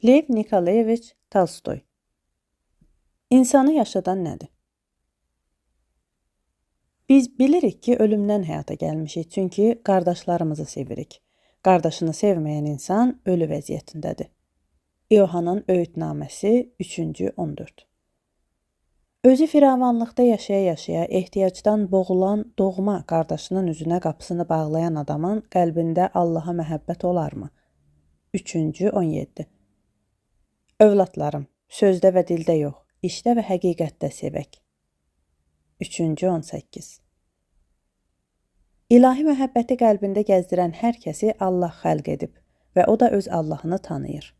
Lev Nikolayeviç Tolstoy. İnsanı yaşadan nədir? Biz bilirik ki, ölümdən həyata gəlmişik, çünki qardaşlarımızı sevirik. Qardaşını sevməyən insan ölü vəziyyətindədir. İohanın Öğütnaməsi 3-cü 14. Özü firavanlıqda yaşaya-yaşaya ehtiyacdan boğulan doğma qardaşının üzünə qapısını bağlayan adamın qəlbində Allaha məhəbbət olarmı? 3-cü 17. Övladlarım, sözdə və dildə yox, işdə və həqiqətdə sevək. 3-cü 18. İlahi məhəbbəti qəlbində gəzdirən hər kəsi Allah xəlq edib və o da öz Allahını tanıyır.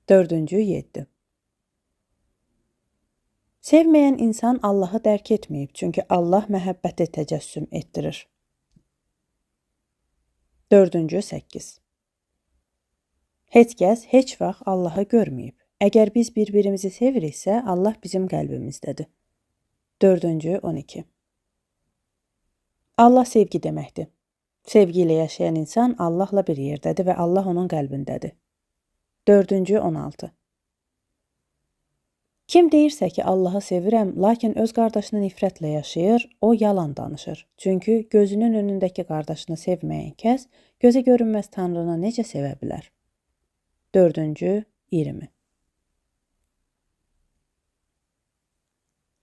4-cü 7. Sevməyən insan Allahı dərk etməyib, çünki Allah məhəbbəti təcəssüm etdirir. 4-cü 8. Heç kəs heç vaxt Allahı görməyib. Əgər biz bir-birimizi seviriksə, Allah bizim qəlbimizdədir. 4-cü 12. Allah sevgi deməkdir. Sevgi ilə yaşayan insan Allahla bir yerdədir və Allah onun qəlbindədir. 4-cü 16. Kim deyirsə ki, Allahı sevirəm, lakin öz qardaşını nifrətlə yaşayır, o yalan danışır. Çünki gözünün önündəki qardaşını sevməyən kəs, gözə görünməz Tanrını necə sevə bilər? 4-cü 20.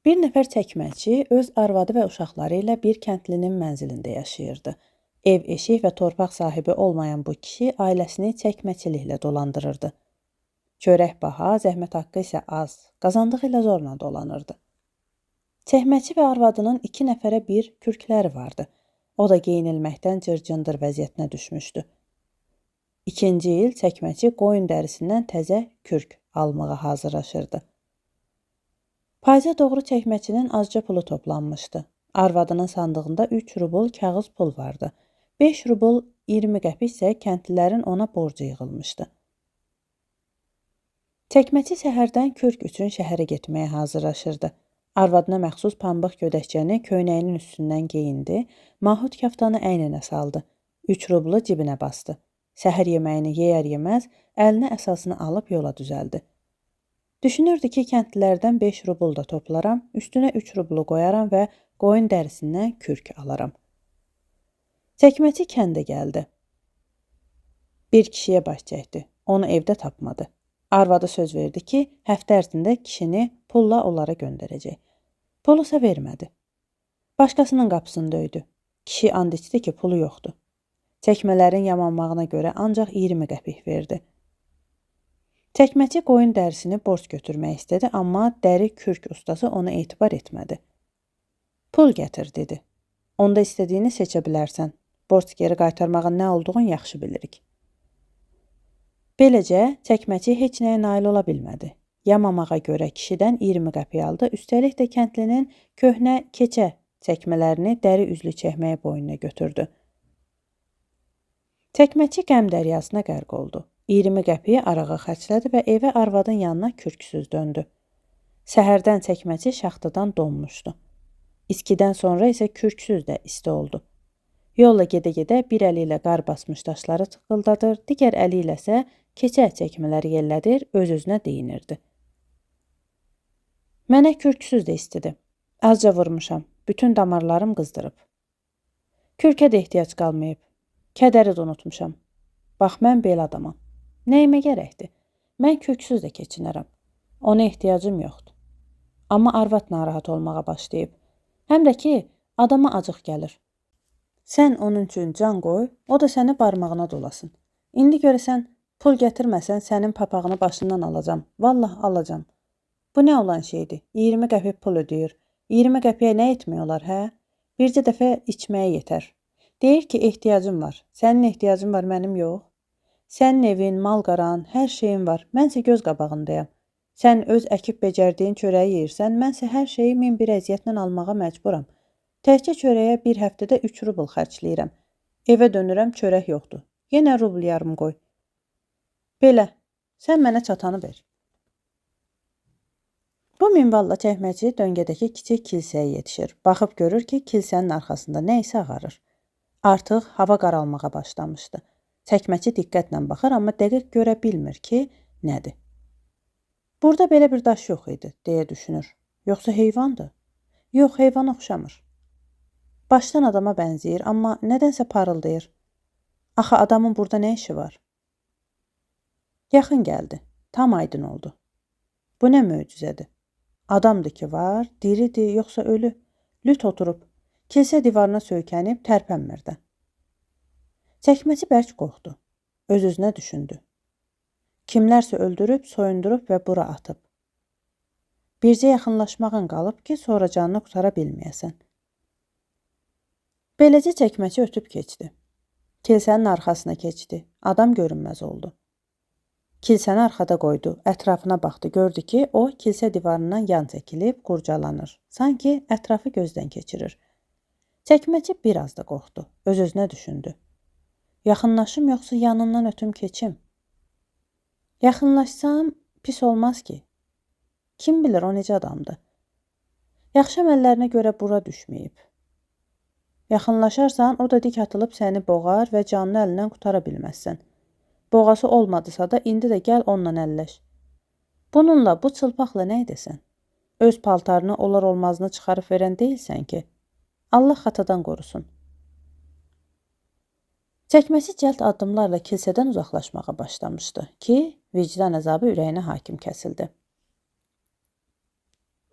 Bir nəfər çəkməçi öz arvadı və uşaqları ilə bir kəndlinin mənzilində yaşayırdı. Ev, eşik və torpaq sahibi olmayan bu kişi ailəsini çəkməçiliklə dolandırırdı. Çörək baha, zəhmət haqqı isə az, qazandığı ilə zorla dolanırdı. Çəkməçi və arvadının 2 nəfərə bir kürkləri vardı. O da geyinilməkdən cır-cındır vəziyyətinə düşmüşdü. 2-ci il çəkməçi qoyun dərisindən təzə kürk almağa hazırlaşırdı. Payıza doğru çəkməçinin azca pulu toplanmışdı. Arvadının sandığında 3 rubl kağız pul vardı. 5 rubl 20 qəpik isə kəndlilərin ona borcu yığılmışdı. Çəkməçi səhərdən kürk üçün şəhərə getməyə hazırlaşırdı. Arvadına məxsus pambıq gödəkçəni köynəyinin üstündən geyindi, mahud kaftanı əyninə saldı. 3 rublu cibinə bastı. Səhər yeməyini yeyər-yeməz əlinə əsasını alıb yola düzəldi. Düşünürdü ki, kəndlilərdən 5 rubl da toplaram, üstünə 3 rublu qoyaram və qoyun dərisindən kürk alaram. Çəkməçi kəndə gəldi. Bir kişiyə baş çəkdi. Onu evdə tapmadı. Arvadı söz verdi ki, həftə ərzində kişini pulla onlara göndərəcək. Pulu isə vermədi. Başqasının qapısını döydü. Kişi and içdi ki, pulu yoxdur. Çəkmələrin yamanmağına görə ancaq 20 qəpik verdi. Çəkməçi qoyun dərisini borc götürmək istədi, amma dəri kürk ustası ona etibar etmədi. Pul gətir, dedi. Onda istədiyini seçə bilərsən. Borc geri qaytarmağın nə olduğunu yaxşı bilirik. Beləcə, çəkməçi heç nəyə nail ola bilmədi. Yamamağa görə kişidən 20 qəpik aldı, üstəlik də kəndlinin köhnə keçə çəkmələrini dəri üzlü çəkməyə boynuna götürdü. Çəkməçi qəm dəryasına qərq oldu. 20 qəpiyi arağa xərclədi və evə arvadın yanına kürksüz döndü. Səhərdən çəkməçi şaxtadan donmuşdu. İskidən sonra isə kürksüz də isti oldu. Yolla gedə-gedə bir əli ilə qar basmış daşları tıqqıldadır, digər əli ilə isə keçə çəkmələri yellədir, öz-özünə deyinirdi. Mənə kürksüz də istidir. Azca vurmuşam, bütün damarlarım qızdırıb. Kürkə də ehtiyac qalmayıb. Kədəri də unutmuşam. Bax, mən belə adamam. Nəyimə gərəkdir? Mən köksüz də keçinərəm. Ona ehtiyacım yoxdur. Amma arvad narahat olmağa başlayıb. Həm də ki, adama acıq gəlir. Sən onun üçün can qoy, o da səni barmağına dolasın. İndi görəsən, pul gətirməsən sənin papağını başından alacam. Vallah alacam. Bu nə olan şeydir? 20 qəpik pul ödəyir. 20 qəpiyə nə etmək olar, hə? Bircə dəfə içməyə yetər. Deyir ki, ehtiyacım var. Sənin ehtiyacın var, mənim yox. Sənin evin, mal-qaran, hər şeyin var. Mənsə göz qabağındayam. Sən öz əkib becərdiyin çörəyi yeyirsən, mənsə hər şeyi min bir əziyyətlə almağa məcburam. Təkcə çörəyə bir həftədə 3 rubl xərcləyirəm. Evə dönürəm, çörək yoxdur. Yenə rubl yarım qoy. Belə, sən mənə çatanı ver. Bu minvalla çəkməçi döngədəki kiçik kilsəyə yetişir. Baxıb görür ki, kilsənin arxasında nə isə ağarır. Artıq hava qaralmağa başlamışdı. Çəkməçi diqqətlə baxır, amma dəqiq görə bilmir ki, nədir. Burada belə bir daş yox idi, deyə düşünür. Yoxsa heyvandır? Yox, heyvana oxşamır. Başdan adama bənzəyir, amma nədənsə parıldayır. Axı adamın burada nə işi var? Yaxın gəldi, tam aydın oldu. Bu nə möcüzədir? Adamdır ki var, diridir, yoxsa ölü? Lüt oturub, kilsə divarına söykənib tərpənmir də. Çəkməçi bərk qorxdu. Öz-özünə düşündü. Kimlərsə öldürüb, soyundurub və bura atıb. Bircə yaxınlaşmağın qalıb ki, sonra canını qutara bilməyəsən. Beləcə çəkməçi ötüb keçdi. Kilsənin arxasına keçdi. Adam görünməz oldu. Kilsəni arxada qoydu, ətrafına baxdı, gördü ki, o kilsə divarından yan çəkilib, qurcalanır. Sanki ətrafı gözdən keçirir. Çəkməçi biraz da qorxdu, öz-özünə düşündü. Yaxınlaşım yoxsa yanından ötüm keçim? Yaxınlaşsam pis olmaz ki. Kim bilir o necə adamdır? Yaxşı əməllərinə görə bura düşməyib. Yaxınlaşarsan o da dik atılıb səni boğar və canını əlindən qutara bilməzsən. Boğası olmadısa da indi də gəl onunla əlləş. Bununla, bu çılpaqla nə edəsən? Öz paltarını olar olmazını çıxarıb verən deyilsən ki. Allah xatadan qorusun. Çəkməsi cəld addımlarla kilsədən uzaqlaşmağa başlamışdı ki, vicdan əzabı ürəyinə hakim kəsildi.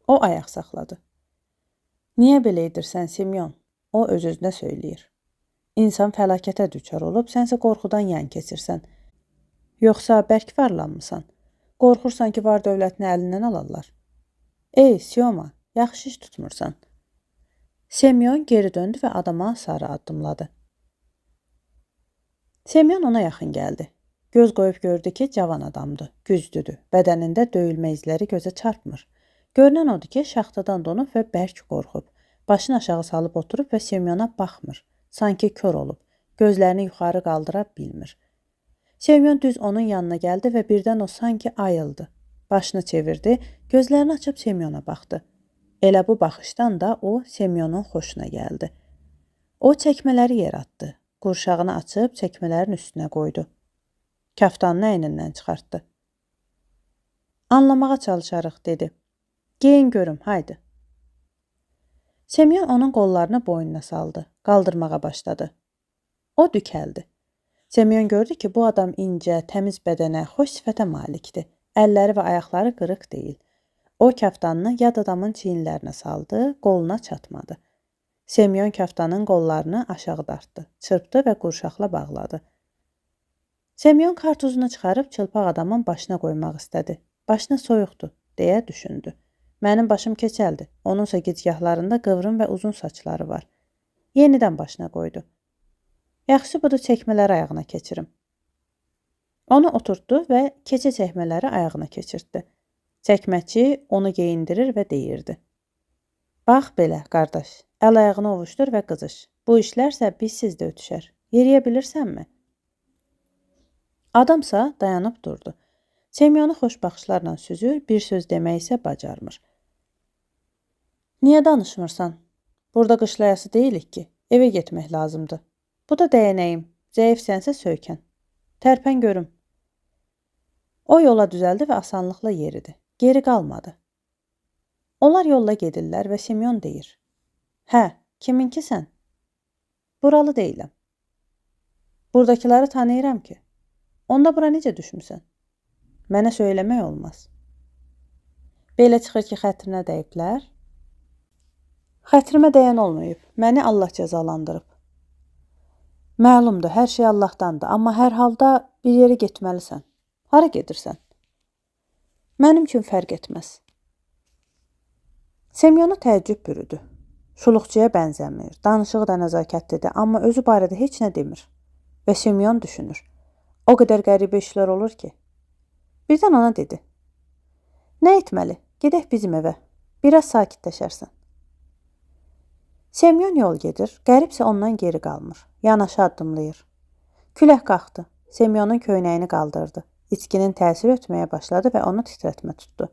O ayaq saxladı. Niyə belə edirsən, Semyon? O öz-özünə söyləyir. İnsan fəlakətə düçar olub, sənsə qorxudan yan keçirsən. Yoxsa bərk varlanmısan? Qorxursan ki, var dövlətini əlindən alarlar. Ey, Siyoma, yaxşı iş tutmursan. Semyon geri döndü və adama sarı addımladı. Semyon ona yaxın gəldi. Göz qoyub gördü ki, cavan adamdır, güclüdür. Bədənində döyülmə izləri gözə çarpmır. Görünən odur ki, şaxtadan donub və bərk qorxub. Başını aşağı salıb oturub və Semyona baxmır. Sanki kör olub. Gözlərini yuxarı qaldıra bilmir. Semyon düz onun yanına gəldi və birdən o sanki ayıldı. Başını çevirdi, gözlərini açıb Semyona baxdı. Elə bu baxışdan da o Semyonun xoşuna gəldi. O çəkmələri yer atdı. Qurşağını açıb çəkmələrin üstünə qoydu. Kaftanını əynindən çıxartdı. Anlamağa çalışarıq, dedi. Geyin görüm, haydi. Semyon onun qollarını boynuna saldı. Qaldırmağa başladı. O dükəldi. Semyon gördü ki, bu adam incə, təmiz bədənə, xoş sifətə malikdir. Əlləri və ayaqları qırıq deyil. O kaftanını yad adamın çiyinlərinə saldı, qoluna çatmadı. Semyon kaftanın qollarını aşağı dartdı, çırpdı və qurşaqla bağladı. Semyon kartuzunu çıxarıb çılpaq adamın başına qoymaq istədi. Başına soyuqdur, deyə düşündü. Mənim başım keçəldi, onunsa gicgahlarında qıvrım və uzun saçları var. Yenidən başına qoydu. Yaxşı budur, çəkmələri ayağına keçirim. Onu oturtdu və keçə çəkmələri ayağına keçirtdi. Çəkməçi onu geyindirir və deyirdi. Bax belə, qardaş, əl ayağını ovuşdur və qızış. Bu işlərsə bizsiz də ötüşər. Yeriyə bilirsənmi? Adamsa dayanıb durdu. Semyonu xoş baxışlarla süzür, bir söz demək isə bacarmır. Niyə danışmırsan? Burada qışlayası deyilik ki, evə getmək lazımdır. Bu da dəyənəyim, zəifsənsə söykən. Tərpən görüm. O yola düzəldi və asanlıqla yeridi. Geri qalmadı. Onlar yolla gedirlər və Semyon deyir. Hə, kiminki sən? Buralı deyiləm. Buradakiləri tanıyıram ki. Onda bura necə düşmüsən? Mənə söyləmək olmaz. Belə çıxır ki, xətrinə dəyiblər. Xətrimə dəyən olmayıb. Məni Allah cəzalandırıb. Məlumdur, hər şey Allahdandır, amma hər halda bir yerə getməlisən. Hara gedirsən? Mənim üçün fərq etməz. Semyonu təəccüb bürüdü. Şuluqçuya bənzəmir, danışığı da nəzakətlidir, amma özü barədə heç nə demir. Və Semyon düşünür. O qədər qəribə işlər olur ki. Birdən ona dedi. Nə etməli? Gedək bizim evə. Biraz sakitləşərsən. Semyon yol gedir, qəribsə ondan geri qalmır. Yanaşı addımlayır. Külək qalxdı. Semyonun köynəyini qaldırdı. İçkinin təsiri ötməyə başladı və onu titrətmə tutdu.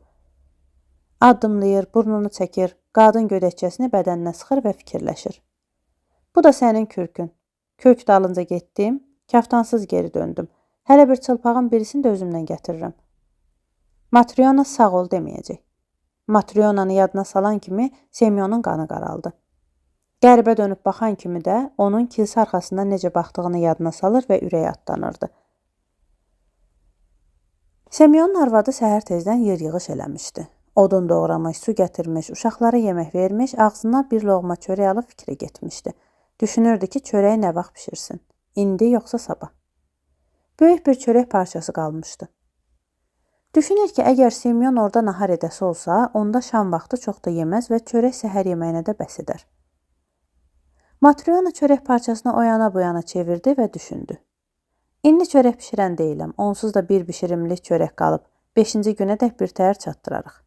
Addımlayır, burnunu çəkir, qadın gödəkçəsini bədəninə sıxır və fikirləşir. Bu da sənin kürkün. Kök dalınca getdim, Kaftansız geri döndüm. Hələ bir çılpağın birisini də özümlə gətirirəm. Matryona sağ ol deməyəcək. Matryonanı yadına salan kimi Semyonun qanı qaraldı. Qəribə dönüb baxan kimi də onun kilsə arxasından necə baxdığını yadına salır və ürəyi atlanırdı. Semyonun arvadı səhər tezdən yer yığış eləmişdi. Odun doğramış, su gətirmiş, uşaqlara yemək vermiş, ağzına bir loğma çörək alıb fikrə getmişdi. Düşünürdü ki, çörəyi nə vaxt pişirsin? İndi yoxsa sabah? Böyük bir çörək parçası qalmışdı. Düşünür ki, əgər Semyon orada nahar edəsi olsa, onda şam vaxtı çox da yeməz və çörək səhər yeməyinə də bəs edər. Matryona çörək parçasını o yana bu yana çevirdi və düşündü. İndi çörək pişirən deyiləm, onsuz da bir bişirimlik çörək qalıb, 5-ci günədək bir təhər çatdırarıq.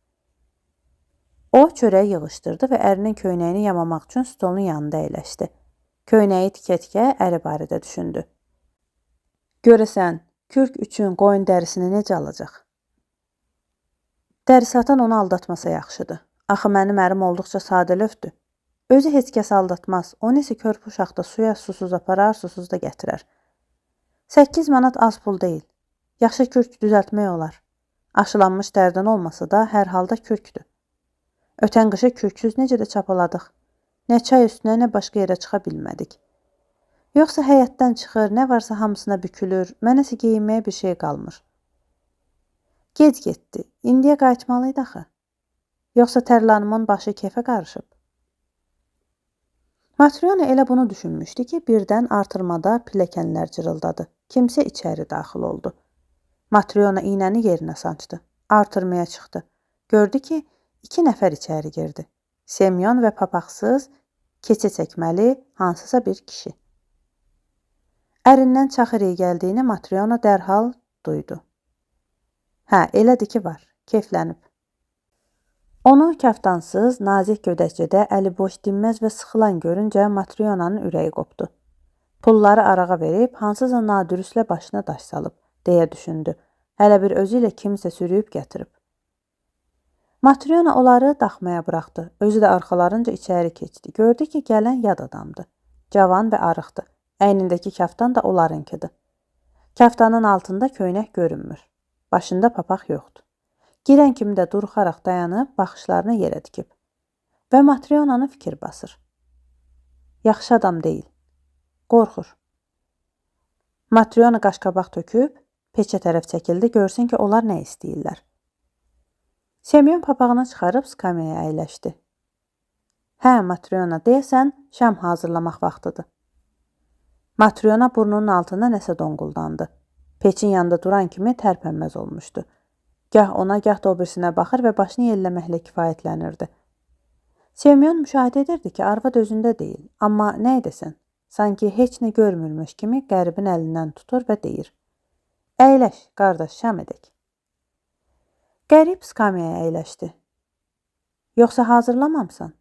O çörəyi yığışdırdı və ərinin köynəyini yamamaq üçün stolun yanında əyləşdi. Köynəyi tikə-tikə əri barədə düşündü. Görəsən, kürk üçün qoyun dərisini necə alacaq? Dəri satan onu aldatmasa yaxşıdır. Axı mənim ərim olduqca sadəlövdür. Özü heç kəs aldatmaz, onu isə körpü uşaqda suya susuz aparar, susuz da gətirər. 8 manat az pul deyil. Yaxşı kürk düzəltmək olar. Aşılanmış dərdən olmasa da hər halda kürkdür. Ötən qışı kürksüz necə də çapaladıq. Nə çay üstünə, nə başqa yerə çıxa bilmədik. Yoxsa həyətdən çıxır, nə varsa hamısına bükülür, mənəsə geyinməyə bir şey qalmır. Gec getdi, indiyə qayıtmalıydı axı. Yoxsa Tərlanımın başı kefə qarışıb. Matryona elə bunu düşünmüşdü ki, birdən artırmada pilləkənlər cırıldadı. Kimsə içəri daxil oldu. Matryona iynəni yerinə sancdı. Artırmaya çıxdı. Gördü ki, 2 nəfər içəri girdi. Semyon və papaqsız, keçə çəkməli hansısa bir kişi. Ərindən çaxır iyi gəldiyini Matryona dərhal duydu. Hə, elədir ki var, keyflənib. Onu kaftansız, nazik gödəkçədə əli boş dinməz və sıxılan görüncə Matryonanın ürəyi qopdu. Pulları arağa verib, hansısa nadürüslə başına daş salıb, deyə düşündü. Hələ bir özü ilə kimsə sürüyüb gətirib. Matryona onları daxmaya buraxdı. Özü də arxalarınca içəri keçdi. Gördü ki, gələn yad adamdı. Cavan və arıqdı. Əynindəki kaftan da onlarınkidir. Kaftanın altında köynək görünmür. Başında papaq yoxdur. Girən kimi də duruxaraq dayanıb, baxışlarını yerə dikib. Və Matryonanı fikir basır. Yaxşı adam deyil. Qorxur. Matryona qaşqabaq töküb, peçə tərəf çəkildi, görsün ki, onlar nə istəyirlər. Semyon papağını çıxarıb skamyaya əyləşdi. Hə, Matryona, deyəsən, şam hazırlamaq vaxtıdır. Matryona burnunun altında nəsə donquldandı. Peçin yanında duran kimi tərpənməz olmuşdu. Gah ona, gah da o birisinə baxır və başını yelləməklə kifayətlənirdi. Semyon müşahidə edirdi ki, arvad özündə deyil, amma nə edəsən? Sanki heç nə görmürmüş kimi qəribin əlindən tutur və deyir. Əyləş, qardaş, şam edək. Qərib skamyaya əyləşdi. Yoxsa hazırlamamsan?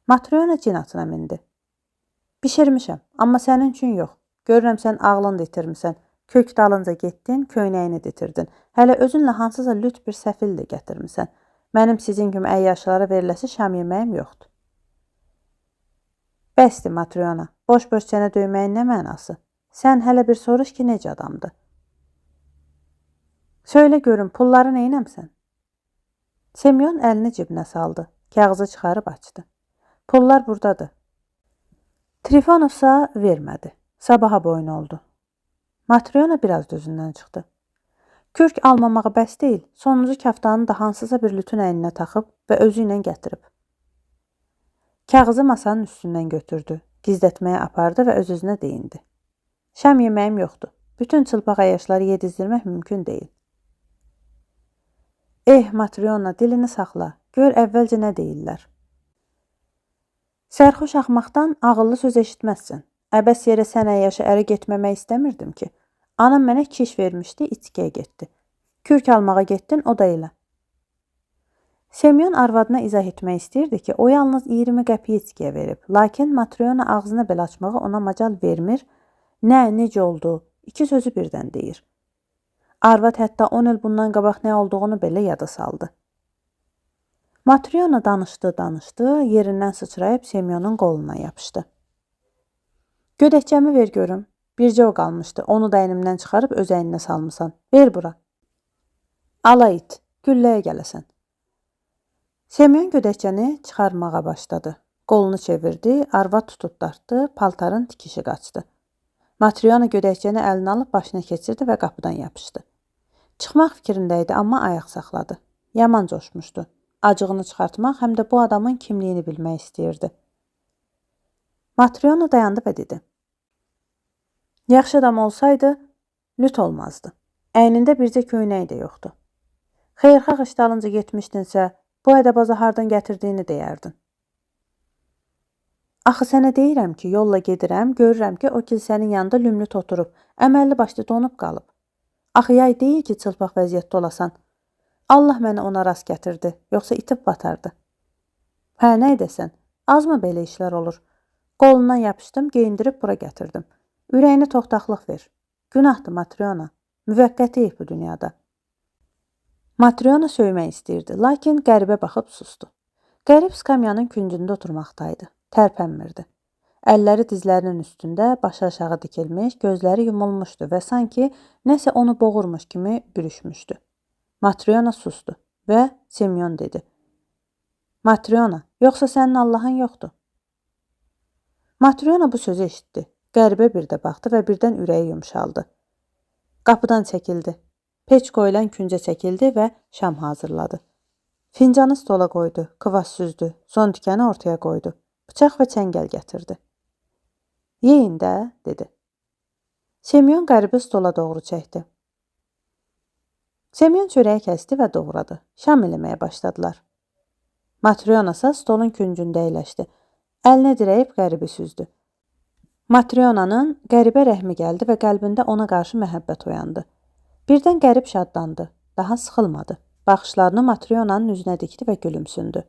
Matryona cin atına mindi. Bişirmişəm, amma sənin üçün yox. Görürəm sən ağlını itirmisən. Kök dalınca getdin, köynəyini ditirdin. Hələ özünlə hansısa lüt bir səfil də gətirmisən. Mənim sizin kimi əyyaşlara veriləsi şam yeməyim yoxdur. Bəsdir, Matryona. Boş-boş çənə döyməyin nə mənası? Sən hələ bir soruş ki, necə adamdır? Söylə görüm, pulları neynəmsən? Semyon əlini cibinə saldı. Kağızı çıxarıb açdı. Pullar buradadır. Trifonovsa vermədi. Sabaha boyun oldu. Matryona biraz dözündən çıxdı. Kürk almamağı bəs deyil, sonuncu kaftanı da hansısa bir lütün əyninə taxıb və özü ilə gətirib. Kağızı masanın üstündən götürdü, gizlətməyə apardı və öz-özünə deyindi. Şam yeməyim yoxdur. Bütün çılpaq əyyaşları yedizdirmək mümkün deyil. Matryona, dilini saxla. Gör əvvəlcə nə deyirlər. Sərxoş axmaqdan ağıllı söz eşitməzsən. Əbəs yerə sən əyyaşa ərə getməmək istəmirdim ki. Anam mənə kiş vermişdi, içkiyə getdi. Kürk almağa getdin, o da elə. Semyon arvadına izah etmək istəyirdi ki, o yalnız 20 qəpiy içkiyə verib. Lakin Matryona ağzını belə açmağı ona macal vermir. Nə, necə oldu? 2 sözü birdən deyir. Arvad hətta 10 il bundan qabaq nə olduğunu belə yada saldı. Matryona danışdı, yerindən sıçrayıb Semyonun qoluna yapışdı. Gödəkçəmi ver görüm. Bircə o qalmışdı. Onu da əynimdən çıxarıb öz əyninə salmısan. Ver bura. Ala it, gülləyə gələsən. Semyon gödəkçəni çıxarmağa başladı. Qolunu çevirdi, arvad tutub dartdı, paltarın tikişi qaçdı. Matriona gödəkçəni əlinə alıb başına keçirdi və qapıdan yapışdı. Çıxmaq fikrində idi, amma ayaq saxladı. Yaman coşmuşdu. Acığını çıxartmaq, həm də bu adamın kimliyini bilmək istəyirdi. Matriona dayandı və dedi. Yaxşı adam olsaydı, lüt olmazdı. Əynində bircə köynək də yoxdur. Xeyirxah işdə alınca getmişdinsə, bu ədəbaza hardan gətirdiyini deyərdin. Axı sənə deyirəm ki, yolla gedirəm, görürəm ki, o kilsənin yanında lümlüt oturub, əməlli başlı donub qalıb. Axı yay deyil ki, çılpaq vəziyyətdə olasan. Allah məni ona rast gətirdi, yoxsa itib batardı. Hə, nə edəsən? Azmı belə işlər olur? Qolundan yapışdım, geyindirib bura gətirdim. Ürəyini toxtaqlıq ver. Günahdır, Matriona. Müvəqqətiyik bu dünyada. Matriona söymək istəyirdi, lakin qəribə baxıb sustu. Qərib skamyanın küncündə oturmaqdaydı. Tərpənmirdi. Əlləri dizlərinin üstündə, başı aşağı dikilmiş, gözləri yumulmuşdu və sanki nəsə onu boğurmuş kimi bürüşmüşdü. Matriona sustu və Semyon dedi. Matriona, yoxsa sənin Allahın yoxdur? Matriona bu sözü eşitdi. Qəribə bir də baxdı və birdən ürəyi yumşaldı. Qapıdan çəkildi. Peç qoyulan küncə çəkildi və şam hazırladı. Fincanı stola qoydu, kıvaç süzdü, son tikəni ortaya qoydu. Bıçaq və çəngəl gətirdi. Yeyin də, dedi. Semyon qəribi stola doğru çəkdi. Semyon çörəyi kəsdi və doğradı. Şam eləməyə başladılar. Matriona isə stolun küncündə əyləşdi. Əlinə dirəyib qəribi süzdü. Matrionanın qəribə rəhmi gəldi və qəlbində ona qarşı məhəbbət oyandı. Birdən qərib şadlandı. Daha sıxılmadı. Baxışlarını Matrionanın üzünə dikdi və gülümsündü.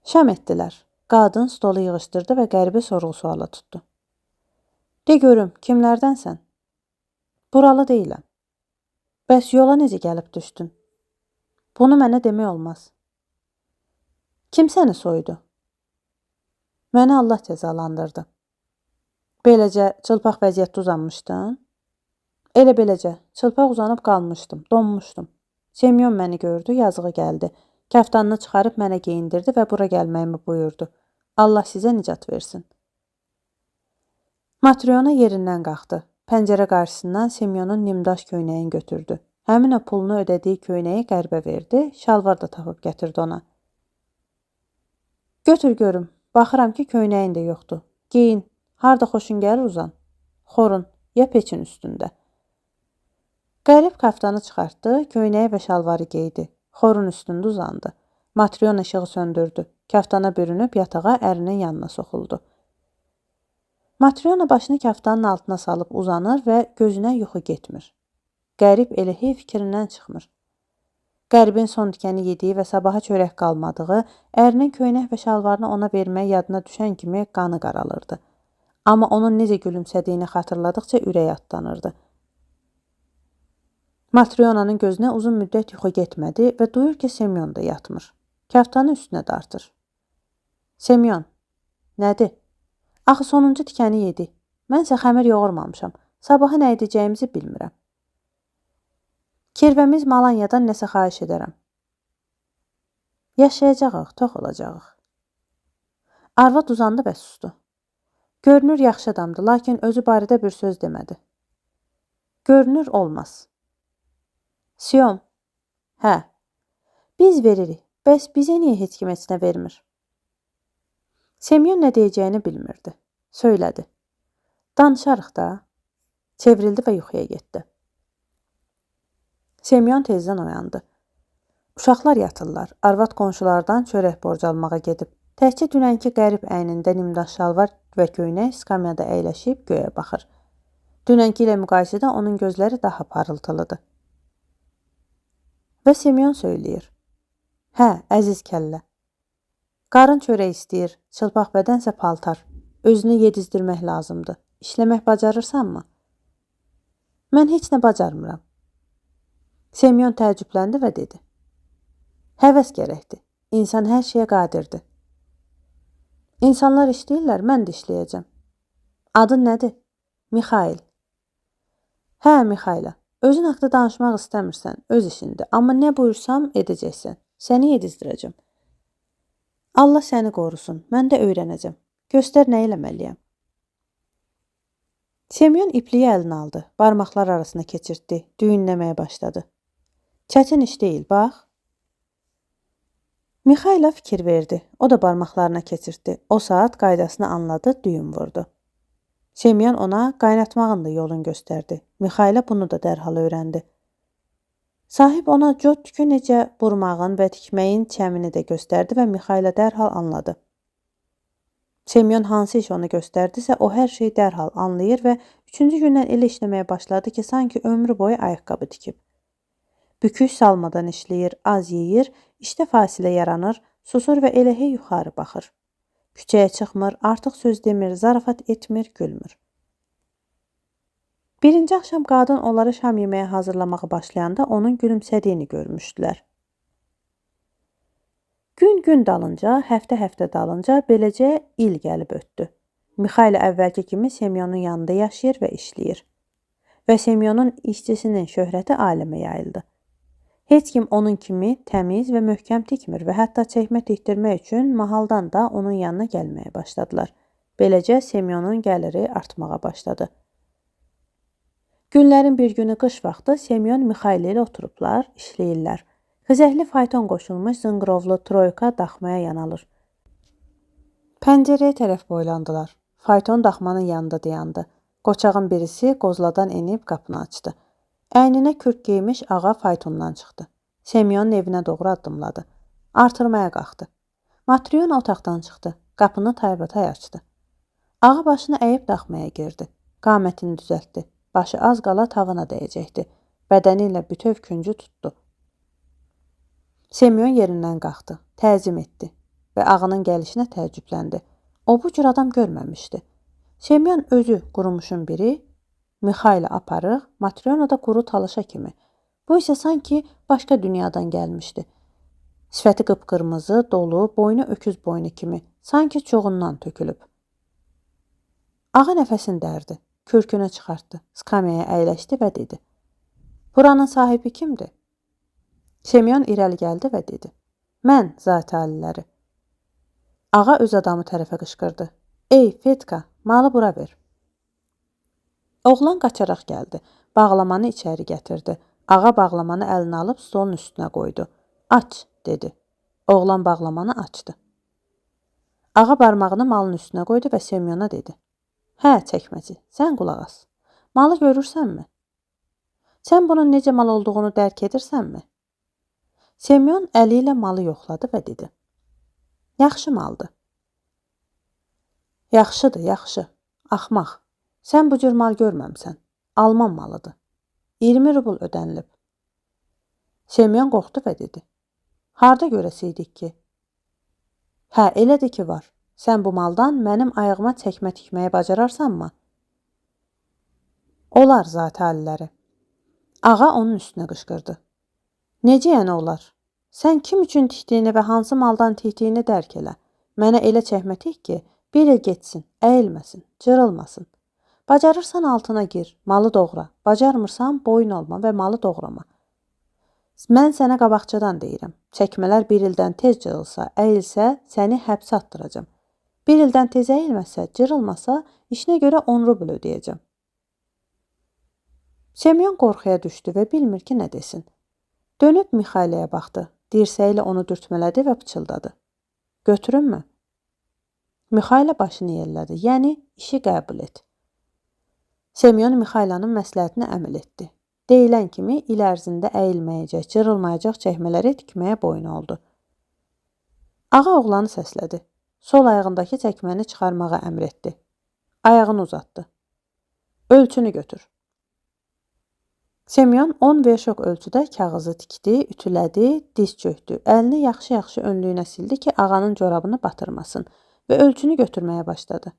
Şam etdilər. Qadın stolu yığışdırdı və qəribi sorğu-suala tutdu. De görüm, kimlərdənsən? Buralı deyiləm. Bəs yola necə gəlib düşdün? Bunu mənə demək olmaz. Kim səni soydu? Məni Allah cəzalandırdı. Beləcə çılpaq vəziyyətdə uzanmışdın? Elə beləcə, çılpaq uzanıb qalmışdım, donmuşdum. Semyon məni gördü, yazığı gəldi. Kəftanını çıxarıb mənə geyindirdi və bura gəlməyimi buyurdu. Allah sizə nicat versin. Matriona yerindən qalxdı. Pəncərə qarşısından Semyonun nimdaş köynəyini götürdü. Həmin o pulunu ödədiyi köynəyi qərbə verdi, şalvar da tapıb gətirdi ona. Götür görüm, baxıram ki, köynəyin də yoxdur. Geyin, harda xoşun gəlir uzan. Xorun, ya peçin üstündə. Qərib kaftanı çıxartdı, köynəyi və şalvarı geydi. Xorun üstündə uzandı. Matriona işığı söndürdü. Kaftana bürünüb yatağa ərinin yanına soxuldu. Matriona başını kaftanın altına salıb uzanır və gözünə yuxu getmir. Qərib elə hey fikrindən çıxmır. Qəribin son tikəni yediyi və sabaha çörək qalmadığı, ərinin köynək və şalvarını ona verməyə yadına düşən kimi qanı qaralırdı. Amma onun necə gülümsədiyini xatırladıqca ürəyi atlanırdı. Matrionanın gözünə uzun müddət yuxu getmədi və duyur ki, Semyon da yatmır. Kaftanı üstünə dartır. Semyon, nədir? Axı sonuncu tikəni yedi. Mənsə xəmir yoğurmamışam. Sabaha nə edəcəyimizi bilmirəm. Kirvəmiz Malanyadan nəsə xahiş edərəm. Yaşayacağıq, tox olacağıq. Arvad uzandı və sustu. Görünür yaxşı adamdı, lakin özü barədə bir söz demədi. Görünür olmaz. Siyom, hə, biz veririk, bəs bizə niyə heç kim heç vermir? Semyon nə deyəcəyini bilmirdi. Söylədi. Danışarıq da. Çevrildi və yuxuya getdi. Semyon tezdən oyandı. Uşaqlar yatırlar. Arvad qonşulardan çörək borc almağa gedib. Təkcə dünənki qərib əynində nimdaş şalvar və köynək skamyada əyləşib göyə baxır. Dünənki ilə müqayisədə onun gözləri daha parıltılıdır. Və Semyon söyləyir. Hə, əziz kəllə. Qarın çörək istəyir, çılpaq bədənsə paltar. Özünü yedizdirmək lazımdır. İşləmək bacarırsanmı? Mən heç nə bacarmıram. Semyon təəccübləndi və dedi. Həvəs gərəkdir. İnsan hər şeyə qadirdir. İnsanlar işləyirlər, mən də işləyəcəm. Adın nədir? Mixail. Hə, Mixayla. Özün haqda danışmaq istəmirsən, öz işindir. Amma nə buyursam edəcəksən. Səni yedizdirəcəm. Allah səni qorusun. Mən də öyrənəcəm. Göstər nə eləməliyəm. Semyon ipliyi əlinə aldı. Barmaqlar arasına keçirtdi. Düyünləməyə başladı. Çətin iş deyil, bax. Mixayla fikir verdi. O da barmaqlarına keçirtdi. O saat qaydasını anladı, düyün vurdu. Semyon ona qaynatmağın da yolunu göstərdi. Mixayla bunu da dərhal öyrəndi. Sahib ona cod tükü necə vurmağın və tikməyin çəmini də göstərdi və Mixayla dərhal anladı. Semyon hansı iş onu göstərdisə, o hər şeyi dərhal anlayır və 3-cü gündən elə işləməyə başladı ki, sanki ömrü boyu ayaqqabı tikib. Bükük salmadan işləyir, az yeyir, işdə fasilə yaranır, susur və elə hey yuxarı baxır. Küçəyə çıxmır, artıq söz demir, zarafat etmir, gülmür. Birinci axşam qadın onları şam yeməyə hazırlamağa başlayanda onun gülümsədiyini görmüşdülər. Gün dalınca, həftə dalınca beləcə il gəlib ötdü. Mixayla əvvəlki kimi Semyonun yanında yaşayır və işləyir. Və Semyonun işçisinin şöhrəti aləmə yayıldı. Heç kim onun kimi təmiz və möhkəm tikmir və hətta çəkmə tikdirmək üçün mahaldan da onun yanına gəlməyə başladılar. Beləcə Semyonun gəliri artmağa başladı. Günlərin bir günü qış vaxtı Semyon Mixayla ilə oturublar, işləyirlər. Xizəkli fayton qoşulmuş zınqrovlu troyka daxmaya yanalır. Pəncərəyə tərəf boylandılar. Fayton daxmanın yanında dayandı. Qoçağın birisi qozladan enib qapını açdı. Əyninə kürk geymiş ağa faytondan çıxdı. Semyonun evinə doğru addımladı. Artırmaya qalxdı. Matryon otaqdan çıxdı. Qapını taybatay açdı. Ağa başını əyib daxmaya girdi. Qamətini düzəltdi. Başı az qala tavana dəyəcəkdi. Bədəni ilə bütöv küncü tutdu. Semyon yerindən qalxdı. Təzim etdi və ağanın gəlişinə təəccübləndi. O bu cür adam görməmişdi. Semyon özü qurumuşun biri, Mixayla aparıq, Matrona da quru talışa kimi. Bu isə sanki başqa dünyadan gəlmişdi. Sifəti qıpqırmızı, dolu, boynu öküz boynu kimi, sanki çoğundan tökülüb. Ağa nəfəsini dərdi, kürkünü çıxartdı, skamyaya əyləşdi və dedi. Buranın sahibi kimdir? Semyon irəli gəldi və dedi. Mən, zat aliləri. Ağa öz adamı tərəfə qışqırdı. Ey, Fedka, malı bura ver. Oğlan qaçaraq gəldi. Bağlamanı içəri gətirdi. Ağa bağlamanı əlinə alıb stolun üstünə qoydu. Aç, dedi. Oğlan bağlamanı açdı. Ağa barmağını malın üstünə qoydu və Semyona dedi. Hə, çəkməci, sən qulaq as. Malı görürsənmi? Sən bunun necə mal olduğunu dərk edirsənmi? Semyon əli ilə malı yoxladı və dedi. Yaxşı maldır. Yaxşıdır, yaxşı. Axmaq. Sən bu cür mal görməmsən. Alman malıdır. 20 rubl ödənilib. Semyon qorxdu və dedi. Harda görəsiydik ki? Hə, elədir ki var. Sən bu maldan mənim ayağıma çəkmə tikməyi bacararsanmı? Olar, zat aliləri. Ağa onun üstünə qışqırdı. Necə yəni olar? Sən kim üçün tikdiyini və hansı maldan tikdiyini dərk elə. Mənə elə çəkmə tik ki, bir il getsin, əyilməsin, cırılmasın. Bacarırsan altına gir, malı doğra. Bacarmırsan boyun olma və malı doğrama. Mən sənə qabaqcadan deyirəm. Çəkmələr bir ildən tez cırılsa, əyilsə, səni həbsə atdıracam. Bir ildən tez əyilməsə, cırılmasa, işinə görə 10 rubl ödəyəcəm. Semyon qorxuya düşdü və bilmir ki, nə desin. Dönüb Mixaylaya baxdı. Dirsəyi ilə onu dürtmələdi və pıçıldadı. Götürünmü? Mixayla başını yellədi. Yəni, işi qəbul et. Semyon Mixaylanın məsləhətini əməl etdi. Deyilən kimi il ərzində əyilməyəcək, cırılmayacaq çəkmələri tikməyə boyun oldu. Ağa oğlanı səslədi. Sol ayağındakı çəkməni çıxarmağa əmr etdi. Ayağını uzatdı. Ölçünü götür. Semyon 10 verşok ölçüdə kağızı tikdi, ütülədi, diz çöktü. Əlini yaxşı-yaxşı önlüyünə sildi ki, ağanın corabını batırmasın və ölçünü götürməyə başladı.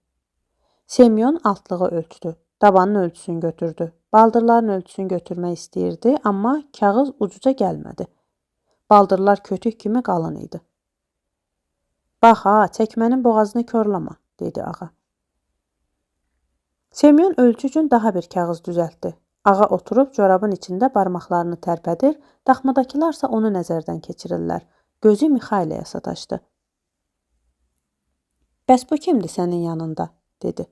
Semyon altlığı ölçdü, tabanın ölçüsünü götürdü, baldırların ölçüsünü götürmək istəyirdi, amma kağız ucuca gəlmədi. Baldırlar kötük kimi qalın idi. Bax ha, çəkmənin boğazını körlama, dedi ağa. Semyon ölçü üçün daha bir kağız düzəltdi. Ağa oturub corabın içində barmaqlarını tərpədir, daxmadakılarsa onu nəzərdən keçirirlər. Gözü Mixailəyə sataşdı. Bəs bu kimdir sənin yanında, dedi.